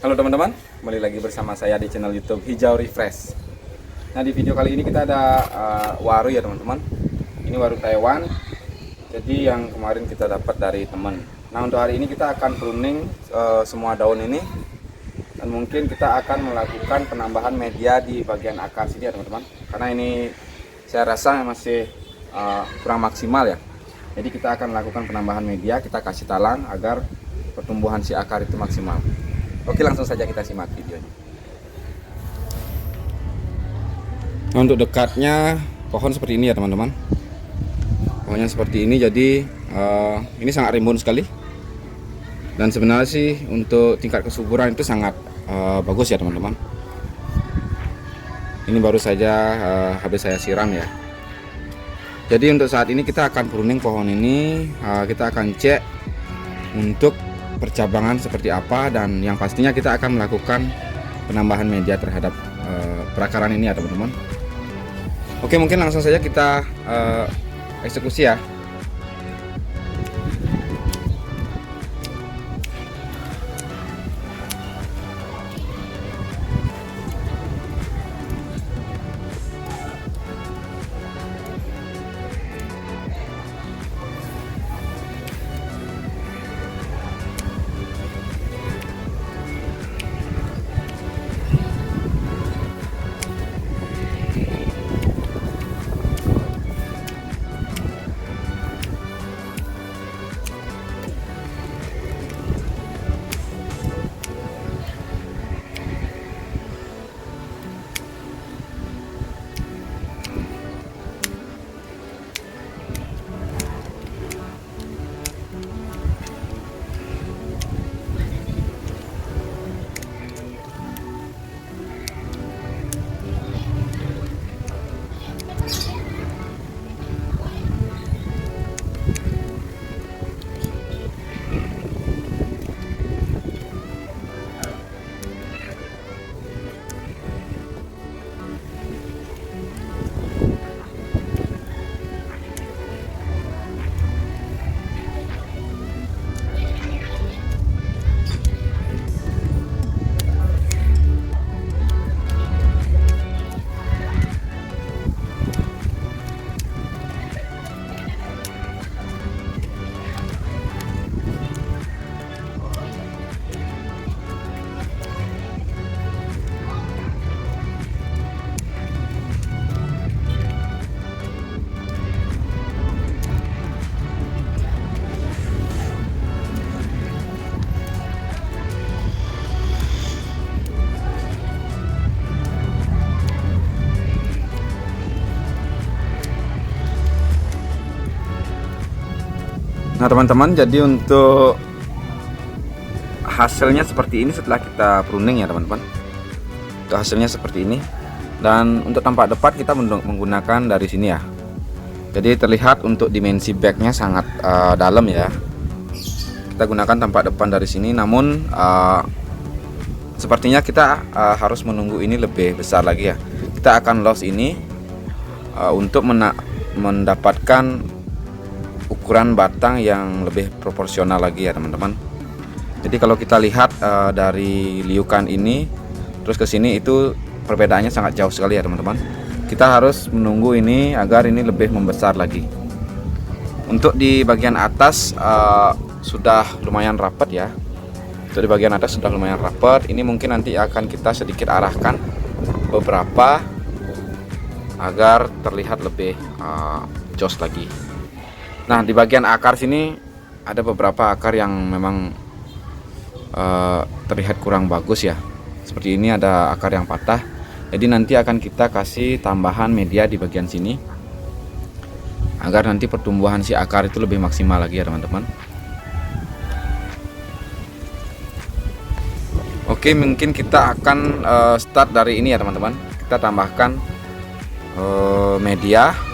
Halo teman-teman, kembali lagi bersama saya di channel YouTube Hijau Refresh. Nah, di video kali ini kita ada waru ya teman-teman. Ini waru Taiwan. Jadi yang kemarin kita dapat dari teman. Nah, untuk hari ini kita akan pruning semua daun ini, dan mungkin kita akan melakukan penambahan media di bagian akar sini ya teman-teman. Karena ini saya rasa masih kurang maksimal ya. Jadi kita akan melakukan penambahan media, kita kasih talang agar pertumbuhan si akar itu maksimal. Oke, langsung saja kita simak videonya. Nah, untuk dekatnya pohon seperti ini ya teman-teman. Pohonnya seperti ini, jadi ini sangat rimbun sekali. Dan sebenarnya sih untuk tingkat kesuburan itu sangat bagus ya teman-teman. Ini baru saja habis saya siram ya. Jadi untuk saat ini kita akan pruning pohon ini, kita akan cek untuk percabangan seperti apa, dan yang pastinya kita akan melakukan penambahan media terhadap perakaran ini ya teman-teman. Oke, mungkin langsung saja kita eksekusi ya. Nah teman-teman, jadi untuk hasilnya seperti ini setelah kita pruning ya teman-teman. Untuk hasilnya seperti ini. Dan untuk tampak depan kita menggunakan dari sini ya. Jadi terlihat untuk dimensi backnya sangat dalam ya. Kita gunakan tampak depan dari sini. Namun sepertinya kita harus menunggu ini lebih besar lagi ya. Kita akan loss ini untuk mendapatkan ukuran batang yang lebih proporsional lagi ya teman-teman. Jadi kalau kita lihat dari liukan ini terus ke sini, itu perbedaannya sangat jauh sekali ya teman-teman. Kita harus menunggu ini agar ini lebih membesar lagi. Untuk di bagian atas sudah lumayan rapat ya. Untuk di bagian atas sudah lumayan rapat. Ini mungkin nanti akan kita sedikit arahkan beberapa agar terlihat lebih jos lagi. Nah, di bagian akar sini ada beberapa akar yang memang terlihat kurang bagus ya. Seperti ini ada akar yang patah. Jadi nanti akan kita kasih tambahan media di bagian sini agar nanti pertumbuhan si akar itu lebih maksimal lagi ya teman-teman. Oke, mungkin kita akan start dari ini ya teman-teman. Kita tambahkan media.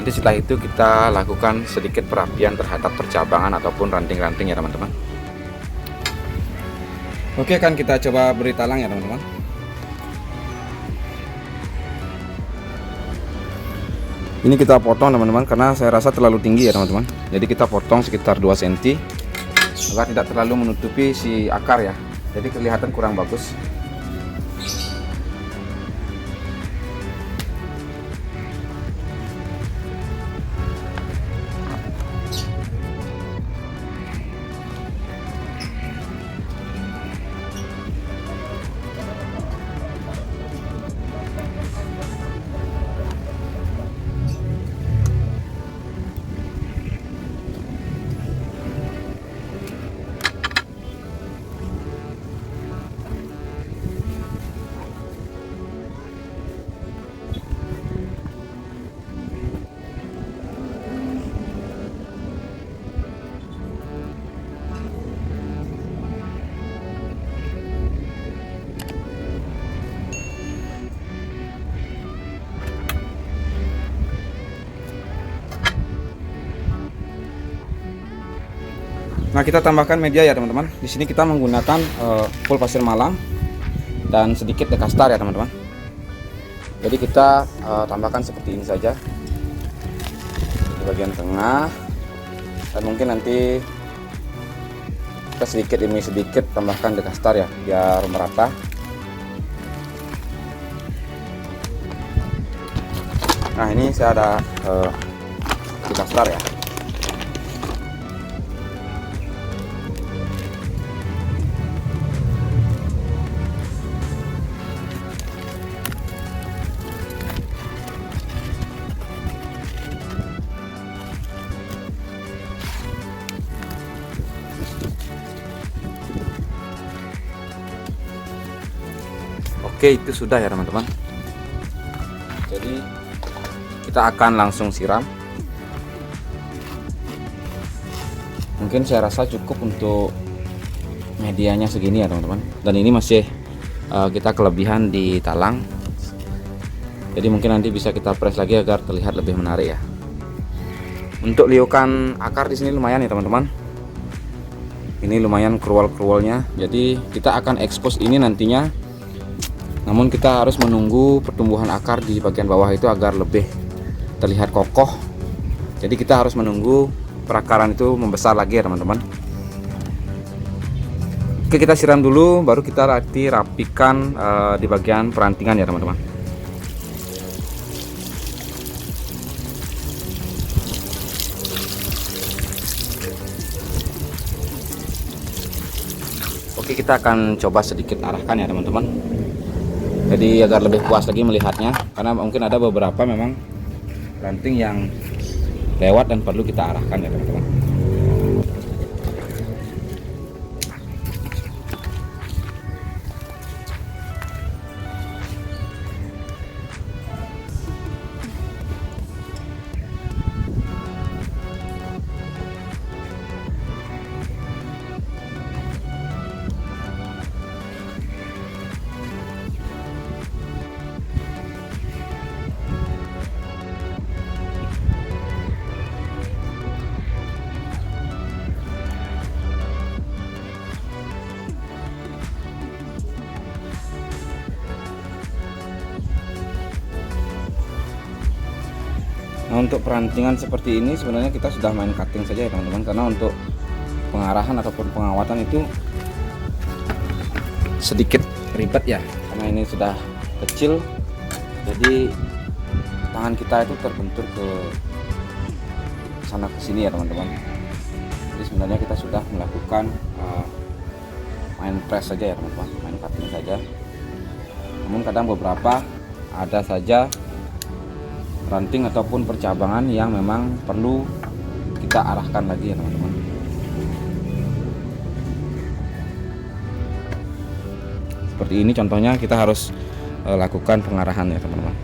Nanti setelah itu kita lakukan sedikit perapian terhadap percabangan ataupun ranting-ranting ya teman-teman. Oke, kan kita coba beri talang ya teman-teman. Ini kita potong teman-teman, karena saya rasa terlalu tinggi ya teman-teman. Jadi kita potong sekitar 2 cm agar tidak terlalu menutupi si akar ya. jadi kelihatan kurang bagus. Nah, kita tambahkan media ya teman-teman. Di sini kita menggunakan full pasir malam dan sedikit dekastar ya teman-teman. Jadi kita tambahkan seperti ini saja di bagian tengah, dan mungkin nanti kita sedikit demi sedikit tambahkan dekastar ya biar merata. Nah, ini saya ada dekastar ya. Oke, itu sudah ya teman-teman. Jadi kita akan langsung siram. Mungkin saya rasa cukup untuk medianya segini ya teman-teman. Dan ini masih kita kelebihan di talang. Jadi mungkin nanti bisa kita press lagi agar terlihat lebih menarik ya. Untuk liukan akar di sini lumayan ya teman-teman. Ini lumayan krual-krualnya. Jadi kita akan expose ini nantinya. Namun kita harus menunggu pertumbuhan akar di bagian bawah itu agar lebih terlihat kokoh. Jadi kita harus menunggu perakaran itu membesar lagi ya teman-teman. Oke, kita siram dulu baru kita nanti rapikan di bagian perantingan ya teman-teman. Oke, kita akan coba sedikit arahkan ya teman-teman. Jadi agar lebih puas lagi melihatnya, karena mungkin ada beberapa memang ranting yang lewat dan perlu kita arahkan ya teman-teman. Nah, untuk perantingan seperti ini sebenarnya kita sudah main cutting saja ya teman-teman, karena untuk pengarahan ataupun pengawatan itu sedikit ribet ya, karena ini sudah kecil, jadi tangan kita itu terbentur ke sana ke sini ya teman-teman. Jadi sebenarnya kita sudah melakukan main press saja ya teman-teman, main cutting saja. Namun kadang beberapa ada saja ranting ataupun percabangan yang memang perlu kita arahkan lagi ya teman-teman. Seperti ini contohnya, kita harus lakukan pengarahan ya teman-teman.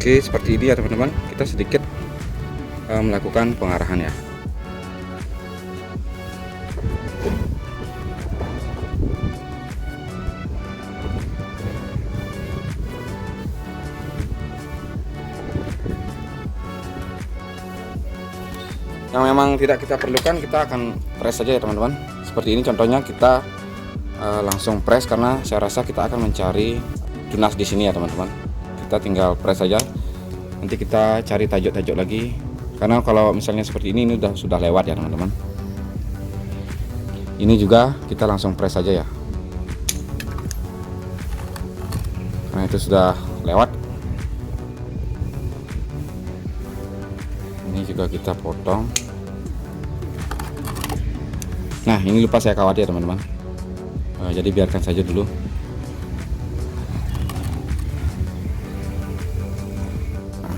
Oke, seperti ini ya teman-teman, kita sedikit melakukan pengarahan ya. Yang memang tidak kita perlukan kita akan press saja ya teman-teman. Seperti ini contohnya, kita langsung press karena saya rasa kita akan mencari tunas di sini ya teman-teman. Kita tinggal press saja. Nanti kita cari tajuk-tajuk lagi. Karena kalau misalnya seperti ini sudah lewat ya teman-teman. Ini juga kita langsung press saja ya. Karena itu sudah lewat. Ini juga kita potong. Nah, ini lupa saya kawat ya teman-teman. Jadi biarkan saja dulu. Nah,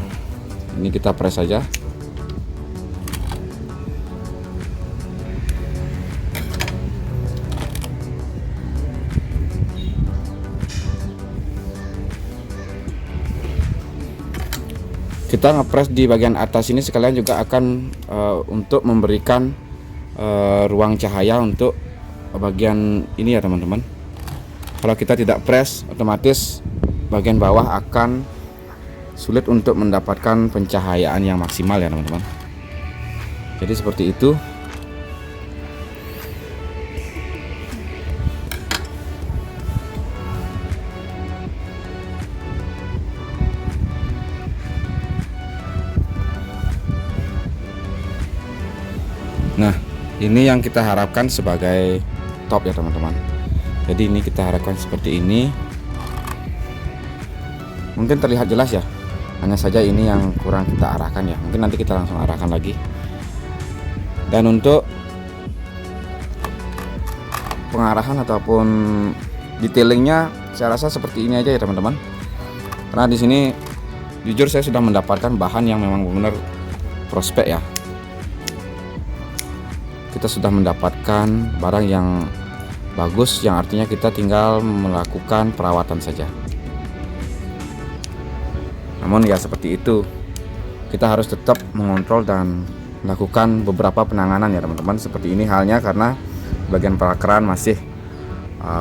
ini kita press saja. Kita ngepres di bagian atas ini sekalian juga akan untuk memberikan ruang cahaya untuk bagian ini ya teman-teman. Kalau kita tidak press, otomatis bagian bawah akan sulit untuk mendapatkan pencahayaan yang maksimal ya teman-teman. Jadi seperti itu. Nah, ini yang kita harapkan sebagai top ya teman-teman. Jadi ini kita harapkan seperti ini. Mungkin terlihat jelas ya. Hanya saja ini yang kurang kita arahkan ya. Mungkin nanti kita langsung arahkan lagi. Dan untuk pengarahan ataupun detailingnya, saya rasa seperti ini aja ya teman-teman. Karena di sini jujur saya sudah mendapatkan bahan yang memang benar prospek ya. Kita sudah mendapatkan barang yang bagus, yang artinya kita tinggal melakukan perawatan saja. Namun ya seperti itu, kita harus tetap mengontrol dan melakukan beberapa penanganan ya teman-teman. Seperti ini halnya karena bagian perakaran masih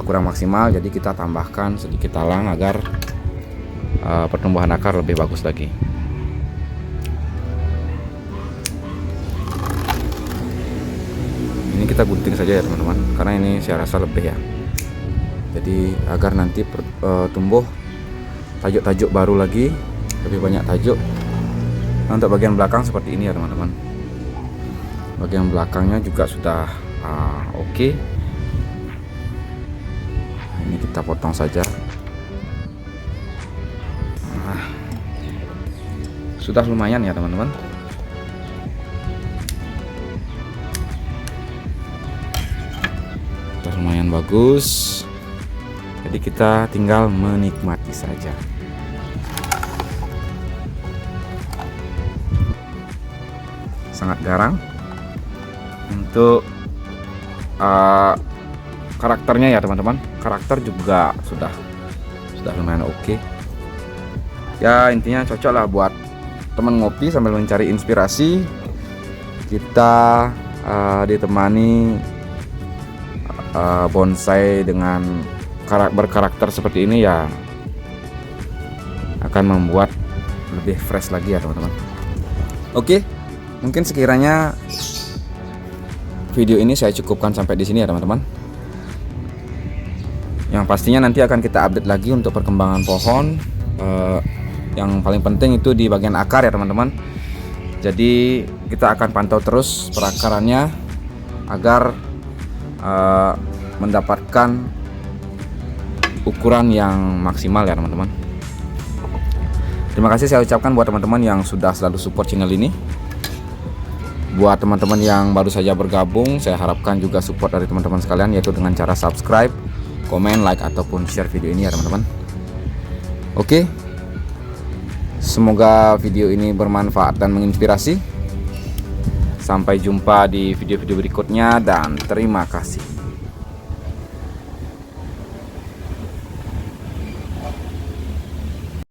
kurang maksimal, jadi kita tambahkan sedikit talang agar pertumbuhan akar lebih bagus lagi. Ini kita gunting saja ya teman-teman, karena ini saya rasa lebih ya. Jadi agar nanti tumbuh tajuk-tajuk baru lagi, lebih banyak tajuk. Nah, untuk bagian belakang seperti ini ya teman-teman. Bagian belakangnya juga sudah oke. Ini kita potong saja. Nah, sudah lumayan ya teman-teman. Lumayan bagus, jadi kita tinggal menikmati saja. Sangat garang untuk karakternya ya teman-teman. Karakter juga sudah lumayan oke. Ya intinya cocok lah buat teman ngopi sambil mencari inspirasi. Kita ditemani bonsai dengan berkarakter seperti ini ya, akan membuat lebih fresh lagi ya teman-teman. Oke, mungkin sekiranya video ini saya cukupkan sampai di sini ya teman-teman. Yang pastinya nanti akan kita update lagi untuk perkembangan pohon. Yang paling penting itu di bagian akar ya teman-teman. Jadi kita akan pantau terus perakarannya agar mendapatkan ukuran yang maksimal ya teman-teman. Terima kasih saya ucapkan buat teman-teman yang sudah selalu support channel ini. Buat teman-teman yang baru saja bergabung, saya harapkan juga support dari teman-teman sekalian, yaitu dengan cara subscribe, komen, like, ataupun share video ini ya teman-teman. Oke, semoga video ini bermanfaat dan menginspirasi. Sampai jumpa di video-video berikutnya dan terima kasih.